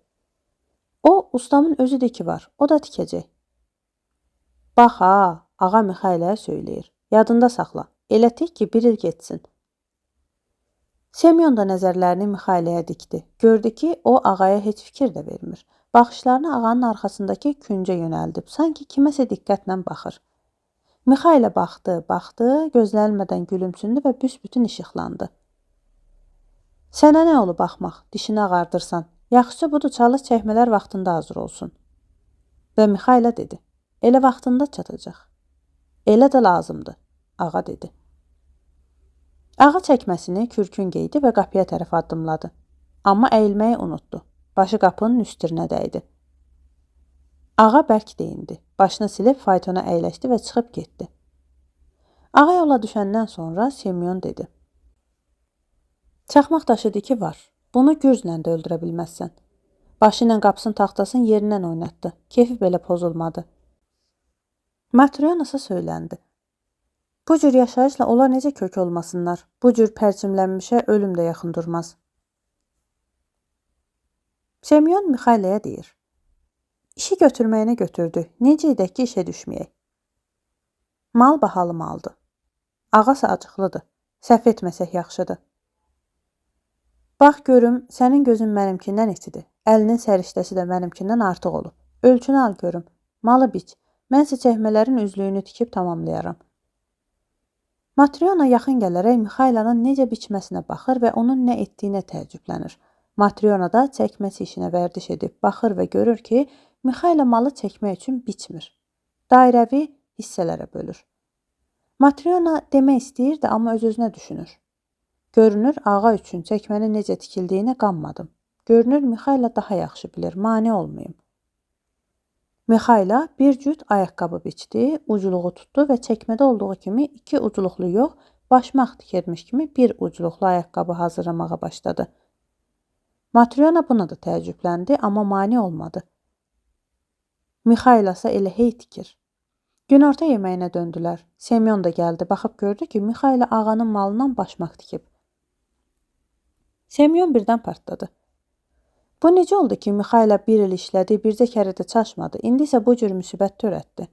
O, ustamın özüdür ki var, o da tikəcək. Bax ha, ağa Mixailəyə söyləyir. Yadında saxla, elə tik ki, bir il getsin. Semyon da nəzərlərini Mixailəyə dikdi. Gördü ki, o ağaya heç fikir də vermir. Baxışlarını ağanın arxasındakı küncə yönəldib, sanki kiməsə diqqətlə baxır. Mixailə baxdı, gözlənilmədən gülümsündü və büsbütün işıqlandı. Sənə nə olub baxmaq, dişini ağardırsan. Yaxşısı budur, çalış çəkmələr vaxtında hazır olsun. Və Mixailə dedi, elə vaxtında çatacaq. Elə də lazımdır, ağa dedi. Ağa çəkməsini kürkün geydi və qapıya tərəf addımladı. Amma əyilməyi unutdu. Başı qapının üstünə dəydi. Ağa bərk deyindi. Başını silib faytona əyləşdi və çıxıb getdi. Ağa yola düşəndən sonra Semyon dedi. Çaxmaq daşıdı ki var. Bunu gürzlə də öldürə bilməzsən. Başı ilə qapısının taxtasını yerindən oynatdı. Keyfi belə pozulmadı. Matryonasa söyləndi. Bu cür yaşayışla onlar necə kök olmasınlar? Bu cür pərçimlənmişə ölüm də yaxın durmaz. Semyon Mixailəyə deyir. İşi götürməyinə götürdü. Necə edək ki, işə düşməyək? Mal bahalı maldı. Ağası acıqlıdır. Səhv etməsək yaxşıdır. Bax görüm, sənin gözün mənimkindən itidir. Əlinin səriştəsi də mənimkindən artıq olub. Ölçünü al görüm. Malı biç. Mən isə çəkmələrin üzlüyünü tikib tamamlayaram. Matryona yaxın gələrək Mixailanın necə biçməsinə baxır və onun nə etdiyinə təəccüblənir. Matryona da çəkməsi işinə vərdiş edib baxır və görür ki, Mixailə malı çəkmək üçün biçmir. Dairəvi hissələrə bölür. Matryona demək istəyirdi, amma öz-özünə düşünür. Görünür, ağa üçün çəkmənin necə tikildiyini qanmadım. Görünür, Mixailə daha yaxşı bilir, mane olmayım. Mixailə bir cüt ayaqqabı biçdi, ucluğu tutdu və çəkmədə olduğu kimi 2 ucluqlu yox, başmaq tikirmiş kimi bir ucluqlu ayaqqabı hazırlamağa başladı. Matryona buna da təəccübləndi, amma mane olmadı. Mixailasa elə hey tikir. Günorta yeməyinə döndülər. Semyon da gəldi, baxıb gördü ki, Mixailə ağanın malından başmaq tikib. Semyon birdən partladı. Bu necə oldu ki, Mixailə bir il işlədi, bircə kərə də çaşmadı. İndi isə bu cür müsibət törətdi.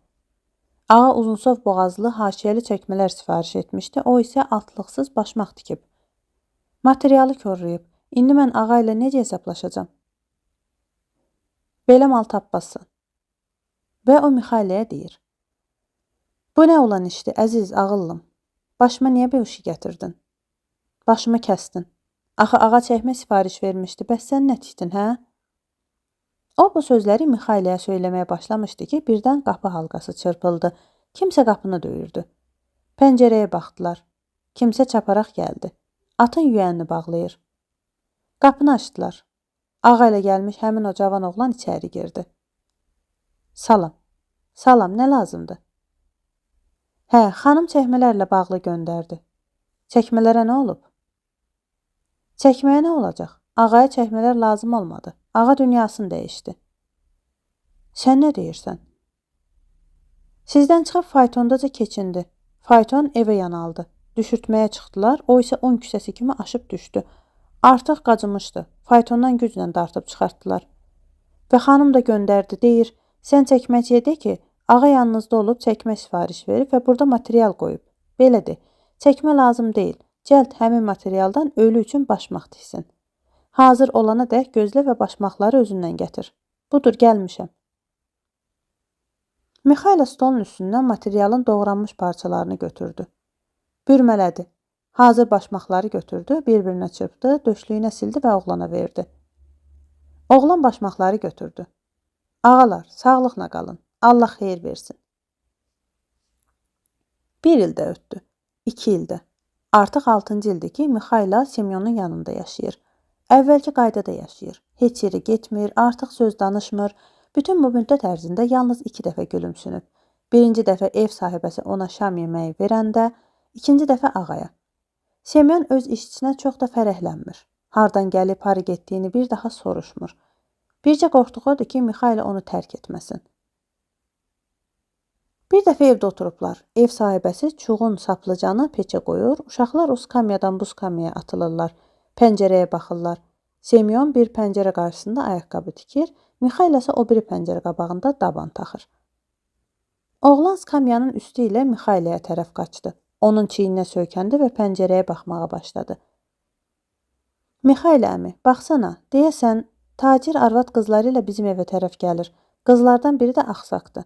Ağa uzunsov boğazlı, haşiyəli çəkmələr sifariş etmişdi, o isə altlıqsız başmaq tikib. Materialı korlayıb. İndi mən ağa ilə necə hesablaşacam? Belə mal tapmazsan. Və o Mixailəyə deyir. Bu nə olan işdir, əziz, ağıllım? Başıma niyə bu işi gətirdin? Başımı kəstin. Axı ağa çəkmə sifariş vermişdi, bəs sən nə tikdin, hə? O bu sözləri Mixailəyə söyləməyə başlamışdı ki, birdən qapı halqası çırpıldı. Kimsə qapını döyürdü. Pəncərəyə baxdılar. Kimsə çaparaq gəldi. Atın yüyənini bağlayır. Qapını açdılar. Ağa ilə gəlmiş həmin o cavan oğlan içəri girdi. Salam. Salam, nə lazımdır? Hə, xanım çəkmələrlə bağlı göndərdi. Çəkmələrə nə olub? Çəkməyə nə olacaq? Ağaya çəkmələr lazım olmadı. Ağa dünyasını dəyişdi. Sən nə deyirsən? Sizdən çıxıb faytondaca keçindi. Fayton evə yanaldı. Düşürtməyə çıxdılar, o isə 10 küçəsi kimi aşıb düşdü. Artıq qacımışdı. Faytondan güclə dartıb çıxartdılar. Və xanım da göndərdi, deyir, sən çəkməciyə de ki, ağa yanınızda olub çəkmə sifariş verib və burada material qoyub. Belədir, çəkmə lazım deyil. Cəld həmin materialdan ölü üçün başmaq tiksin. Hazır olana dək gözlə və başmaqları özündən gətir. Budur, gəlmişəm. Mixailə stolun üstündən materialın doğranmış parçalarını götürdü. Bürmələdi. Hazır başmaqları götürdü, bir-birinə çırpdı, döşlüyünə sildi və oğlana verdi. Oğlan başmaqları götürdü. Ağalar, sağlıqla qalın. Allah xeyir versin. 1 ildə ötdü. 2 ildə. Artıq 6-cı ildir ki, Mixailə Semyonun yanında yaşayır. Əvvəlki qaydada yaşayır. Heç yeri getmir, artıq söz danışmır. Bütün bu müddət ərzində yalnız 2 dəfə gülümsünüb. Birinci dəfə ev sahibəsi ona şam yeməyi verəndə, ikinci dəfə ağaya. Semyon öz işçisinə çox da fərəhlənmir. Hardan gəlib, harı getdiyini bir daha soruşmur. Bircə qorxduğu odur ki, Mixayla onu tərk etməsin. Bir dəfə evdə oturublar. Ev sahibəsi çuğun saplıcanı peçə qoyur, uşaqlar o skamyadan bu skamyaya atılırlar, pəncərəyə baxırlar. Semyon bir pəncərə qarşısında ayaqqabı tikir, Mixayla isə o biri pəncərə qabağında daban taxır. Oğlan skamyanın üstü ilə Mixaylaya tərəf qaçdı. Onun çiyninə söykəndi və pəncərəyə baxmağa başladı. Mixayla əmi, baxsana, deyəsən, tacir arvad qızları ilə bizim evə tərəf gəlir. Qızlardan biri də axsaqdır.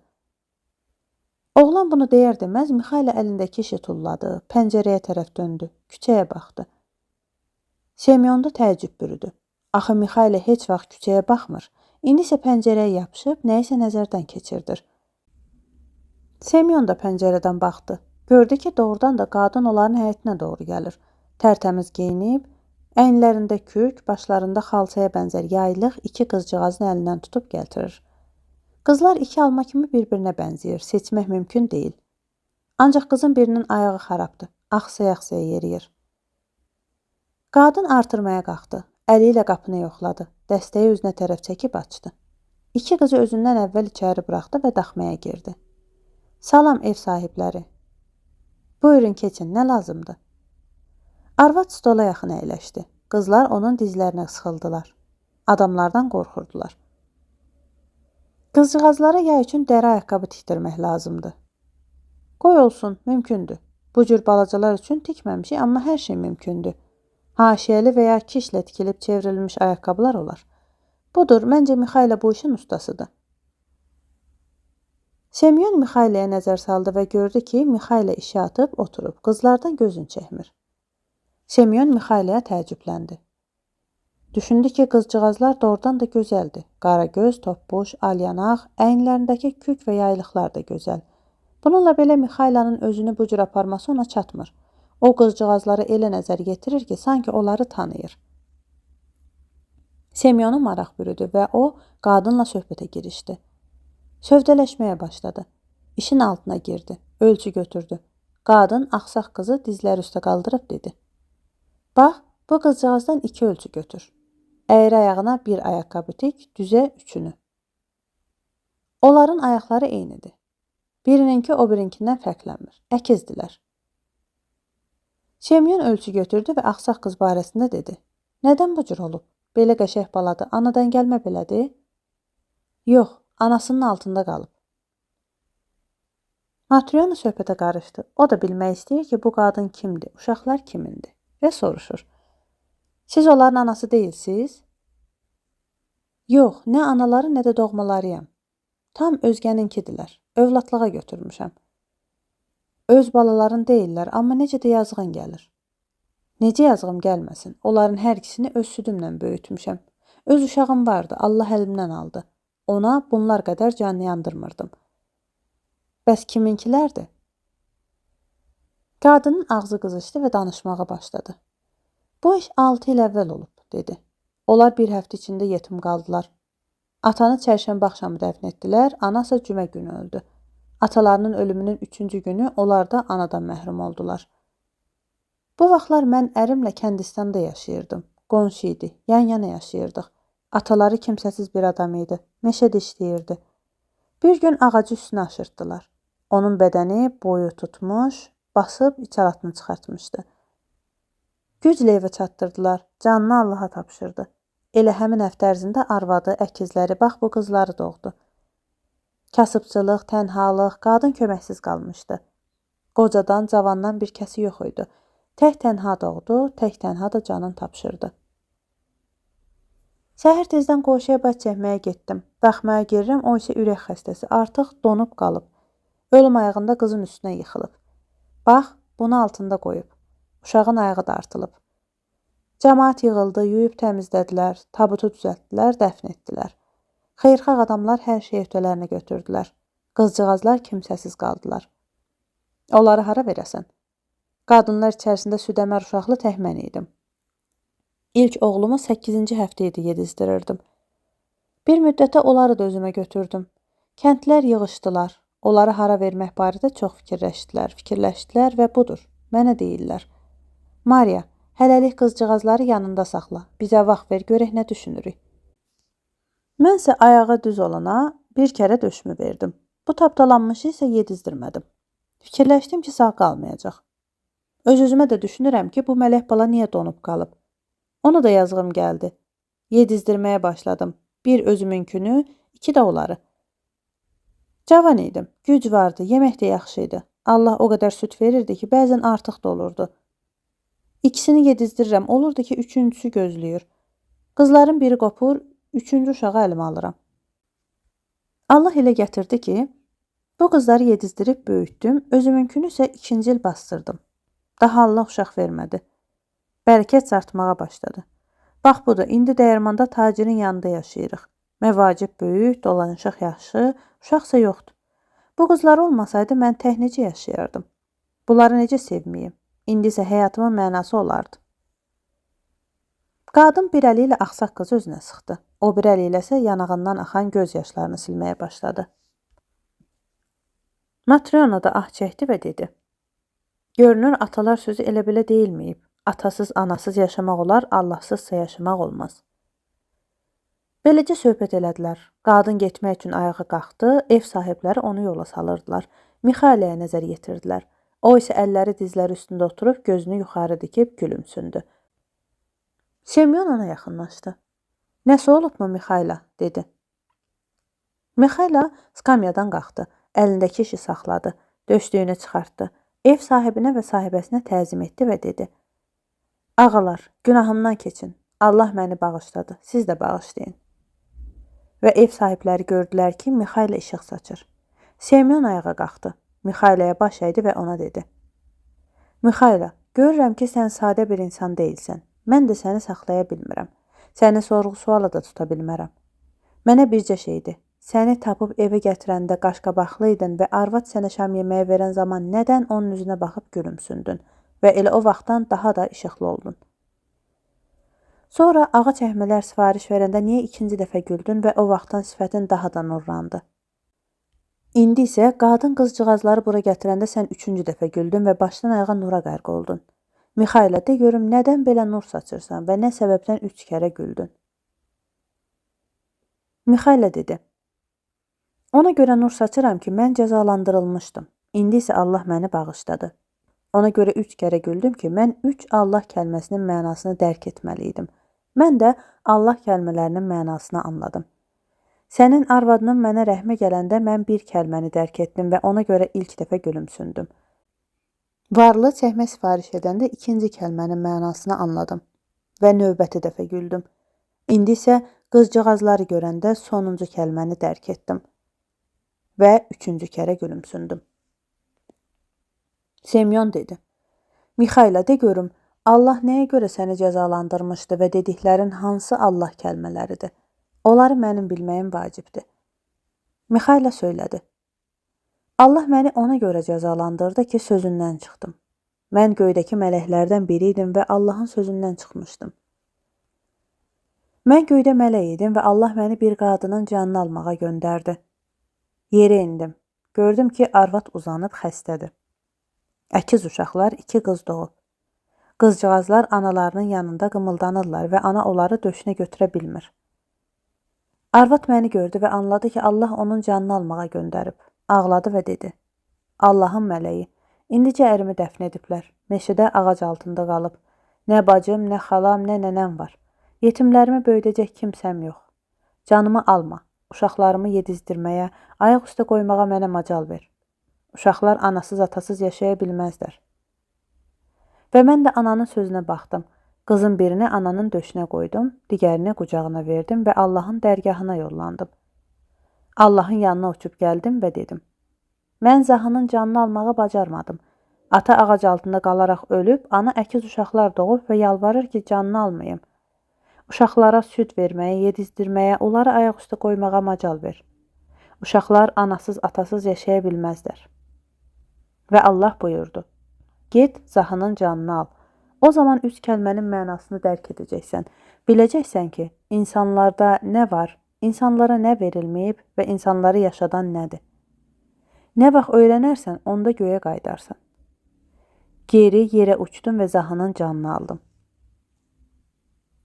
Oğlan bunu deyər deməz, Mixayla əlindəki işi tulladı, pəncərəyə tərəf döndü, küçəyə baxdı. Semyonda təəccüb bürüdü. Axı Mixayla heç vaxt küçəyə baxmır. İndi isə pəncərəyə yapışıb, nəyisə nəzərdən keçirdir. Semyon da pəncərədən baxdı. Gördü ki, doğrudan da qadın onların həyətinə doğru gəlir. Tərtəmiz geyinib, əyinlərində kürk, başlarında xalçaya bənzər yaylıq iki qızcığazın əlindən tutub gəltirir. Qızlar iki alma kimi bir-birinə bənzəyir, seçmək mümkün deyil. Ancaq qızın birinin ayağı xarabdır, axsaya-axsaya yeriyir. Qadın artırmaya qalxdı, əli ilə qapını yoxladı, dəstəyi üzünə tərəf çəkib açdı. İki qızı özündən əvvəl içəri buraxdı və daxmaya girdi. Salam ev sahibləri. Buyurun keçin, nə lazımdır? Arvad stola yaxın əyləşdi. Qızlar onun dizlərinə sıxıldılar. Adamlardan qorxurdular. Qızcığazlara yay üçün dəri ayaqqabı tikdirmək lazımdır. Qoy olsun, mümkündür. Bu cür balacalar üçün tikməmişik, amma hər şey mümkündür. Haşiyəli və ya kişlə tikilib çevrilmiş ayaqqabılar olar. Budur, məncə Mixayla bu işin ustasıdır. Semyon Mixaylaya nəzər saldı və gördü ki, Mixayla işi atıb oturub, qızlardan gözün çəkmir. Semyon Mixaylaya təəccübləndi. Düşündü ki, qızcığazlar doğrudan da gözəldir. Qara göz, topbuş, alyanaq, əyinlərindəki kürk və yaylıqlar da gözəl. Bununla belə Mixaylanın özünü bu cür aparması ona çatmır. O qızcığazları elə nəzər yetirir ki, sanki onları tanıyır. Semyonu maraq bürüdü və o, qadınla söhbətə girişdi. Sövdələşməyə başladı. İşin altına girdi, ölçü götürdü. Qadın axsaq qızı dizləri üstə qaldırıb dedi. Bax, bu qızcığazdan 2 ölçü götür. Əyri ayağına bir ayaqqabı tik, düzə 3-ünü. Onların ayaqları eynidir. Birininki o birinkindən fərqlənmir. Əkizdilər. Semyon ölçü götürdü və axsaq qız barəsində dedi. Nədən bu cür olub? Belə qəşəng baladır, anadan gəlmə belədir? Yox, anasının altında qalıb. Matriyona söhbətə qarışdı. O da bilmək istəyir ki, bu qadın kimdir, uşaqlar kimindir və soruşur. Siz onların anası deyilsiniz? Yox, nə anaları, nə də doğmalarıyam. Tam özgəninkidirlər. Övladlığa götürmüşəm. Öz balaların deyirlər, amma necə də yazığın gəlir. Necə yazığım gəlməsin? Onların hər ikisini öz südümlə böyütmüşəm. Öz uşağım vardı, Allah əlimdən aldı. Ona bunlar qədər canını yandırmırdım. Bəs kiminkilərdir? Qadının ağzı qızışdı və danışmağa başladı. Bu iş 6 il əvvəl olub, dedi. Onlar bir həftə içində yetim qaldılar. Atanı çərşənbə axşamı dəfn etdilər, anası cümə günü öldü. Atalarının ölümünün 3-cü günü onlar da anadan məhrum oldular. Bu vaxtlar mən ərimlə Kəndistanda yaşayırdım. Qonşu idi, yan-yana yaşayırdıq. Ataları kimsəsiz bir adam idi, meşədə işləyirdi. Bir gün ağacı üstünə aşırtdılar. Onun bədəni boyu tutmuş, basıb içalatını çıxartmışdı. Güclə evə çatdırdılar, canını Allaha tapşırdı. Elə həmin həftə ərzində arvadı, əkizləri, bax bu qızları doğdu. Kasıbçılıq, tənhalıq, qadın köməksiz qalmışdı. Qocadan, cavandan bir kəsi yox idi. Tək tənha doğdu, tək tənha da canını tapşırdı. Səhər tezdən qoşuya baş çəkməyə getdim. Daxmaya girirəm, o isə ürək xəstəsi, artıq donub qalıb. Ölüm ayağında qızın üstünə yıxılıb. Bax, bunu altında qoyub. Uşağın ayağı dartılıb. Cəmaat yığıldı, yuyub təmizlədilər, tabutu düzəltdilər, dəfn etdilər. Xeyirxah adamlar hər şeyi öhdələrinə götürdülər. Qızcığazlar kimsəsiz qaldılar. Onları hara verəsən? Qadınlar içərisində südəmər uşaqlı tək mən idim. İlk oğlumu 8-ci həftə idi yedizdirirdim. Bir müddətə onları da özümə götürdüm. Kəndlər yığışdılar. Onları hara vermək barədə çox fikirləşdilər və budur, mənə deyirlər. Maria, hələlik qızcığazları yanında saxla, bizə vaxt ver, görək nə düşünürük. Mənsə ayağa düz olana bir kərə döşümü verdim. Bu tapdalanmışı isə yedizdirmədim. Fikirləşdim ki, sağ qalmayacaq. Öz-özümə də düşünürəm ki, bu mələk bala niyə donub qalıb? Ona da yazığım gəldi. Yedizdirməyə başladım. Bir özümünkünü, iki də onları. Cavan idim, güc vardı, yemək də yaxşı idi. Allah o qədər süd verirdi ki, bəzən artıq da olurdu. İkisini yedizdirirəm, olurdu ki, üçüncüsü gözləyir. Qızların biri qopur, üçüncü uşağı əlimə alıram. Allah elə gətirdi ki, bu qızları yedizdirib böyütdüm, özümünkünü isə 2-ci il bastırdım. Daha Allah uşaq vermədi. Bərəkət artmağa başladı. Bax budur, indi dəyirmanda tacirin yanında yaşayırıq. Məvacib böyük, dolanışıq yaxşı, uşaqsa yoxdur. Bu qızlar olmasaydı mən tək necə yaşayardım? Bunları necə sevməyim? İndi isə həyatımın mənası olardı. Qadın bir əli ilə axsaq qızı özünə sıxdı. O bir əli ilə isə yanağından axan göz yaşlarını silməyə başladı. Matrona da ah çəkdi və dedi. Görünür, atalar sözü elə belə deyilməyib. Atasız, anasız yaşamaq olar, Allahsızsa yaşamaq olmaz. Beləcə söhbət elədilər. Qadın getmək üçün ayağa qalxdı, ev sahibləri onu yola salırdılar. Mixailəyə nəzər yetirdilər. O isə əlləri dizləri üstündə oturub gözünü yuxarı dikib gülümsündü. Semyon ona yaxınlaşdı. Nəsə olubmu Mixayla, dedi. Mixayla skamyadan qalxdı, əlindəki işi saxladı, döşlüyünü çıxartdı. Ev sahibinə və sahibəsinə təzim etdi və dedi. Ağalar, günahımdan keçin. Allah məni bağışladı, siz də bağışlayın. Və ev sahibləri gördülər ki, Mixayla işıq saçır. Semyon ayağa qalxdı. Mixailəyə baş əydi və ona dedi. Mixayla, görürəm ki, sən sadə bir insan deyilsən. Mən də səni saxlaya bilmirəm. Səni sorğu-suala da tuta bilmərəm. Mənə bircə şeydir. Səni tapıb evə gətirəndə qaşqabaqlı idin və arvad sənə şam yeməyi verən zaman nədən onun üzünə baxıb gülümsündün və elə o vaxtdan daha da işıqlı oldun. Sonra ağa çəkmələr sifariş verəndə niyə ikinci dəfə güldün və o vaxtdan sifətin daha da nurlandı. İndi isə qadın qızcığazları bura gətirəndə sən üçüncü dəfə güldün və başdan ayağa nura qərq oldun. Mixayla, de görüm nədən belə nur saçırsan və nə səbəbdən 3 kərə güldün? Mixayla dedi. Ona görə nur saçıram ki, mən cəzalandırılmışdım. İndi isə Allah məni bağışladı. Ona görə 3 kərə güldüm ki, mən 3 Allah kəlməsinin mənasını dərk etməli idim. Mən də Allah kəlmələrinin mənasını anladım. Sənin arvadının mənə rəhmə gələndə mən bir kəlməni dərk etdim və ona görə ilk dəfə gülümsündüm. Varlı çəkmə sifariş edəndə ikinci kəlmənin mənasını anladım və növbəti dəfə güldüm. İndi isə qızcığazları görəndə sonuncu kəlməni dərk etdim və üçüncü kərə gülümsündüm. Semyon dedi. Mixayla, de görüm, Allah nəyə görə səni cəzalandırmışdı və dediklərin hansı Allah kəlmələridir? Onları mənim bilməyim vacibdir. Mixayla söylədi. Allah məni ona görə cəzalandırdı ki, sözündən çıxdım. Mən göydəki mələklərdən biri idim və Allahın sözündən çıxmışdım. Mən göydə mələk idim və Allah məni bir qadının canını almağa göndərdi. Yerə indim. Gördüm ki, arvad uzanıb xəstədir. Əkiz uşaqlar 2 qız doğub. Qızcığazlar analarının yanında qımıldanırlar və ana onları döşünə götürə bilmir. Arvad məni gördü və anladı ki, Allah onun canını almağa göndərib. Ağladı və dedi. Allahın mələyi, indicə ərimi dəfn ediblər. Meşədə ağac altında qalıb. Nə bacım, nə xalam, nə nənəm var. Yetimlərimi böyüdəcək kimsəm yox. Canımı alma. Uşaqlarımı yedizdirməyə, ayaq üstə qoymağa mənə macal ver. Uşaqlar anasız, atasız yaşaya bilməzlər. Və mən də ananın sözünə baxdım. Qızın birini ananın döşünə qoydum, digərini qucağına verdim və Allahın dərgahına yollandım. Allahın yanına uçub gəldim və dedim. Mən Zahının canını almağı bacarmadım. Ata ağac altında qalaraq ölüb, ana əkiz uşaqlar doğub və yalvarır ki, canını almayım. Uşaqlara süd verməyə, yedizdirməyə, onları ayaq üstə qoymağa macal ver. Uşaqlar anasız, atasız yaşaya bilməzlər. Və Allah buyurdu. Get, Zahının canını al. O zaman 3 kəlmənin mənasını dərk edəcəksən. Biləcəksən ki, insanlarda nə var, insanlara nə verilməyib və insanları yaşadan nədir? Nə vaxt öyrənərsən, onda göyə qaydarsan. Geri yerə uçdum və Zahının canını aldım.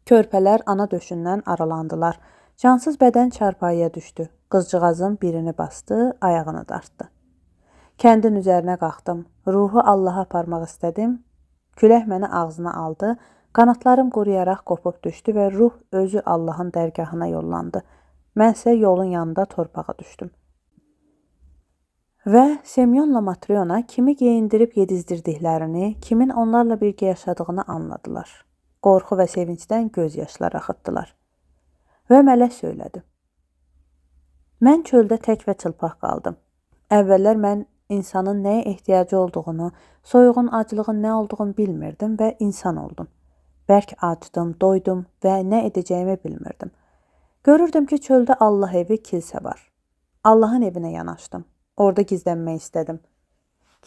Körpələr ana döşündən aralandılar. Cansız bədən çarpayıya düşdü. Qızcığazın birini bastı, ayağını dartdı. Kəndin üzərinə qalxdım. Ruhu Allaha aparmaq istədim. Külək məni ağzına aldı. Qanatlarım quruyaraq qopub düşdü və ruh özü Allahın dərgahına yollandı. Mənsə yolun yanında torpağa düşdüm. Və Semyonla Matriona kimi geyindirib yedizdirdiklərini, kimin onlarla birgə yaşadığını anladılar. Qorxu və sevincdən göz yaşları axıtdılar. Və mələk söylədi. Mən çöldə tək və çılpaq qaldım. Əvvəllər mən insanın nəyə ehtiyacı olduğunu, soyuğun, aclığın nə olduğunu bilmirdim və insan oldum. Bərk acdım, doydum və nə edəcəyimi bilmirdim. Görürdüm ki, çöldə Allah evi, kilsə var. Allahın evinə yanaşdım. Orada gizlənmək istədim.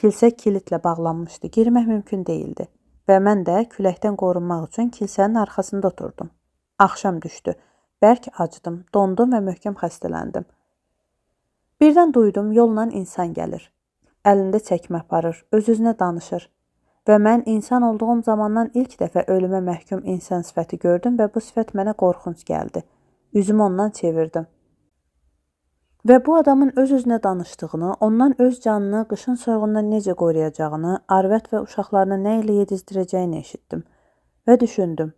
Kilsə kilitlə bağlanmışdı, girmək mümkün deyildi. Və mən də küləkdən qorunmaq üçün kilsənin arxasında oturdum. Axşam düşdü. Bərk acdım, dondum və möhkəm xəstələndim. Birdən duydum, yolla insan gəlir. Əlində çəkmə aparır, öz-özünə danışır. Və mən insan olduğum zamandan ilk dəfə ölümə məhkum insan sifəti gördüm və bu sifət mənə qorxunc gəldi. Üzümü ondan çevirdim. Və bu adamın öz-özünə danışdığını, ondan öz canını qışın soyuğundan necə qoruyacağını, arvət və uşaqlarını nə ilə yedizdirəcəyini eşitdim. Və düşündüm.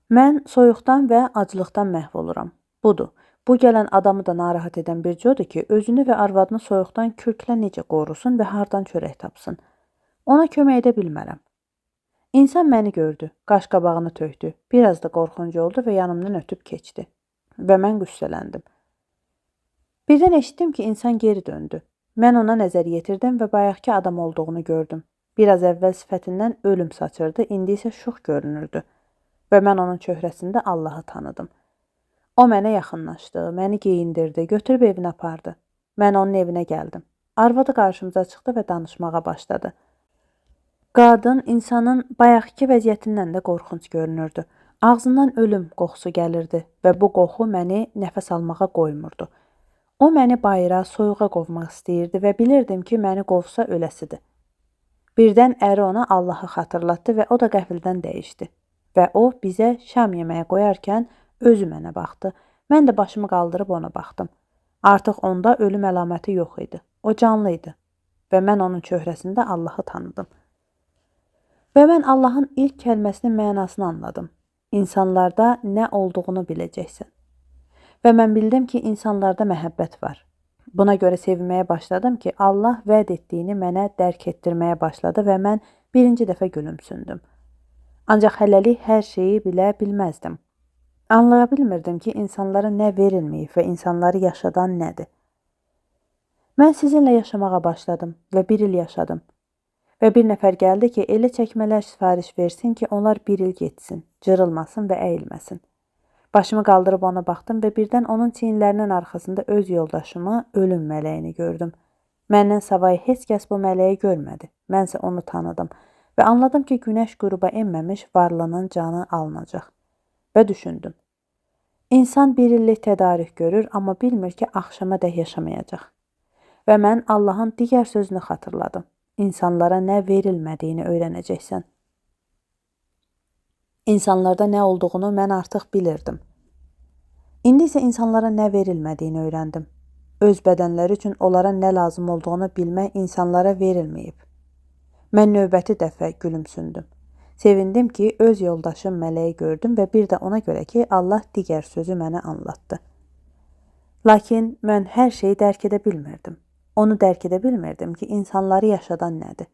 Mən soyuqdan və aclıqdan məhv oluram. Budur. Bu gələn adamı da narahat edən bir cördür ki, özünü və arvadını soyuqdan kürklə necə qorusun və hardan çörək tapsın. Ona kömək edə bilmərəm. İnsan məni gördü, qaş-qabağını tökdü, biraz da qorxunc oldu və yanımdan ötüb keçdi. Və mən qüssələndim. Birdən eşitdim ki, insan geri döndü. Mən ona nəzər yetirdim və bayaqki adam olduğunu gördüm. Biraz əvvəl sifətindən ölüm saçırdı, indi isə şux görünürdü. Və mən onun çöhrəsində Allahı tanıdım. O mənə yaxınlaşdı, məni geyindirdi, götürüb evinə apardı. Mən onun evinə gəldim. Arvadı qarşımıza çıxdı və danışmağa başladı. Qadın insanın bayaqki vəziyyətindən də qorxunc görünürdü. Ağzından ölüm qoxusu gəlirdi və bu qoxu məni nəfəs almağa qoymurdu. O məni bayıra, soyuğa qovmaq istəyirdi və bilirdim ki, məni qovsa öləsidir. Birdən əri ona Allahı xatırlatdı və o da qəfildən dəyişdi. Və o bizə şam yeməyə qoyarkən özü mənə baxdı. Mən də başımı qaldırıb ona baxdım. Artıq onda ölüm əlaməti yox idi. O canlı idi. Və mən onun çöhrəsində Allahı tanıdım. Və mən Allahın ilk kəlməsinin mənasını anladım. İnsanlarda nə olduğunu biləcəksən. Və mən bildim ki, insanlarda məhəbbət var. Buna görə sevinməyə başladım ki, Allah vəd etdiyini mənə dərk etdirməyə başladı və mən birinci dəfə gülümsündüm. Ancaq hələlik hər şeyi bilə bilməzdim. Anlaya bilmirdim ki, insanlara nə verilməyib və insanları yaşadan nədir. Mən sizinlə yaşamağa başladım və 1 il yaşadım. Və bir nəfər gəldi ki, elə çəkmələr sifariş versin ki, onlar 1 il getsin, cırılmasın və əyilməsin. Başımı qaldırıb ona baxdım və birdən onun çiyinlərinin arxasında öz yoldaşımı, ölüm mələyini gördüm. Məndən savayı heç kəs bu mələyi görmədi. Mənsə onu tanıdım və anladım ki, günəş qüruba enməmiş varlının canı alınacaq. Və düşündüm. İnsan 1 illik tədarük görür, amma bilmir ki, axşama dək yaşamayacaq. Və mən Allahın digər sözünü xatırladım. İnsanlara nə verilmədiyini öyrənəcəksən. İnsanlarda nə olduğunu mən artıq bilirdim. İndi isə insanlara nə verilmədiyini öyrəndim. Öz bədənləri üçün onlara nə lazım olduğunu bilmək insanlara verilməyib. Mən növbəti dəfə gülümsündüm. Sevindim ki, öz yoldaşım mələyi gördüm və bir də ona görə ki, Allah digər sözü mənə anlattı. Lakin mən hər şeyi dərk edə bilmirdim. Onu dərk edə bilmirdim ki, insanları yaşadan nədir.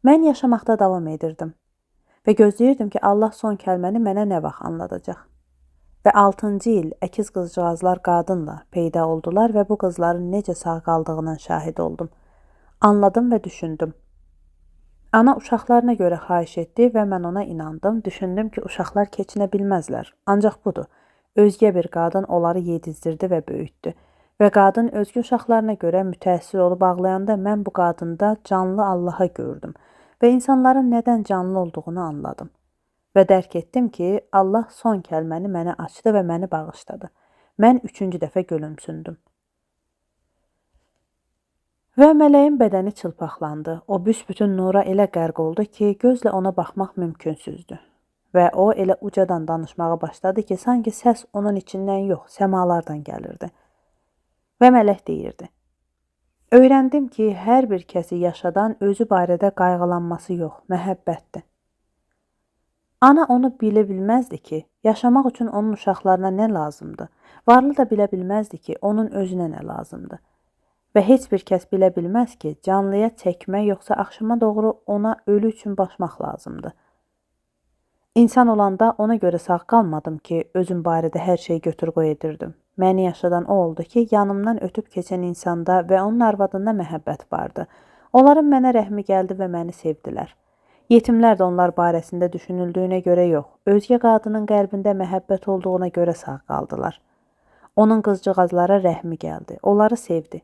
Mən yaşamaqda davam edirdim. Və gözləyirdim ki, Allah son kəlməni mənə nə vaxt anladacaq. Və 6-cı il əkiz qızcığazlar qadınla peyda oldular və bu qızların necə sağ qaldığının şahid oldum. Anladım və düşündüm. Ana uşaqlarına görə xahiş etdi və mən ona inandım. Düşündüm ki, uşaqlar keçinə bilməzlər. Ancaq budur. Özgə bir qadın onları yedizdirdi və böyütdü. Və qadın özgə uşaqlarına görə mütəəssir olub ağlayanda mən bu qadında canlı Allahı gördüm. Və insanların nədən canlı olduğunu anladım. Və dərk etdim ki, Allah son kəlməni mənə açdı və məni bağışladı. Mən 3-cü dəfə gülümsündüm. Və mələyin bədəni çılpaqlandı. O büsbütün nura elə qərq oldu ki, gözlə ona baxmaq mümkünsüzdür. və o elə ucadan danışmağa başladı ki, sanki səs onun içindən yox, səmalardan gəlirdi. Və mələk deyirdi: "Öyrəndim ki, hər bir kəsi yaşadan özü barədə qayğılanması yox, məhəbbətdir." Ana onu bilə bilməzdi ki, yaşamaq üçün onun uşaqlarına nə lazımdır. Varlı da bilə bilməzdi ki, onun özünə nə lazımdır. Və heç bir kəs bilə bilməz ki, canlıya çəkmə yoxsa axşama doğru ona ölü üçün başmaq lazımdır. İnsan olanda ona görə sağ qalmadım ki, özüm barədə hər şeyi götür-qoy edirdim. Məni yaşadan o oldu ki, yanımdan ötüb keçən insanda və onun arvadında məhəbbət vardı. Onların mənə rəhmi gəldi və məni sevdilər. Yetimlər də onlar barəsində düşünüldüyünə görə yox, özgə qadının qəlbində məhəbbət olduğuna görə sağ qaldılar. Onun qızcığazlara rəhmi gəldi, onları sevdi.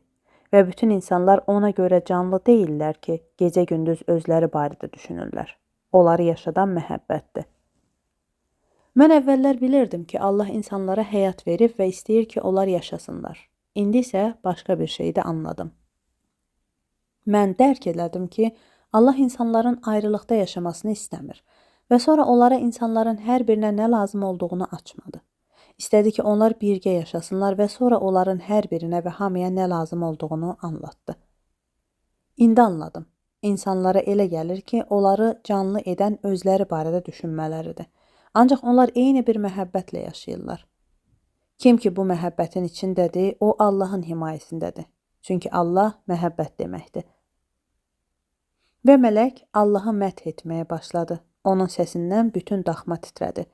Və bütün insanlar ona görə canlı deyirlər ki, gecə-gündüz özləri barədə düşünürlər. Onları yaşadan məhəbbətdir. Mən əvvəllər bilirdim ki, Allah insanlara həyat verib və istəyir ki, onlar yaşasınlar. İndi isə başqa bir şeyi də anladım. Mən dərk elədim ki, Allah insanların ayrılıqda yaşamasını istəmir və sonra onlara insanların hər birinə nə lazım olduğunu açmadı. İstədi ki, onlar birgə yaşasınlar və sonra onların hər birinə və hamıya nə lazım olduğunu anlatdı. İndi anladım. İnsanlara elə gəlir ki, onları canlı edən özləri barədə düşünmələridir. Ancaq onlar eyni bir məhəbbətlə yaşayırlar. Kim ki bu məhəbbətin içindədir, o Allahın himayəsindədir. Çünki Allah məhəbbət deməkdir. Və mələk Allahı məth etməyə başladı. Onun səsindən bütün daxma titrədi.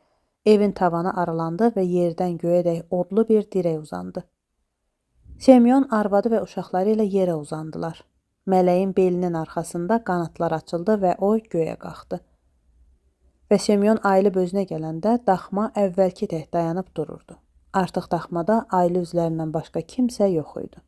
Evin tavanı aralandı və yerdən göyədək odlu bir dirək uzandı. Semyon arvadı və uşaqları ilə yerə uzandılar. Mələyin belinin arxasında qanatlar açıldı və o göyə qalxdı. Və Semyon ayılıb özünə gələndə daxma əvvəlki tək dayanıb dururdu. Artıq daxmada ailə üzvlərindən başqa kimsə yox idi.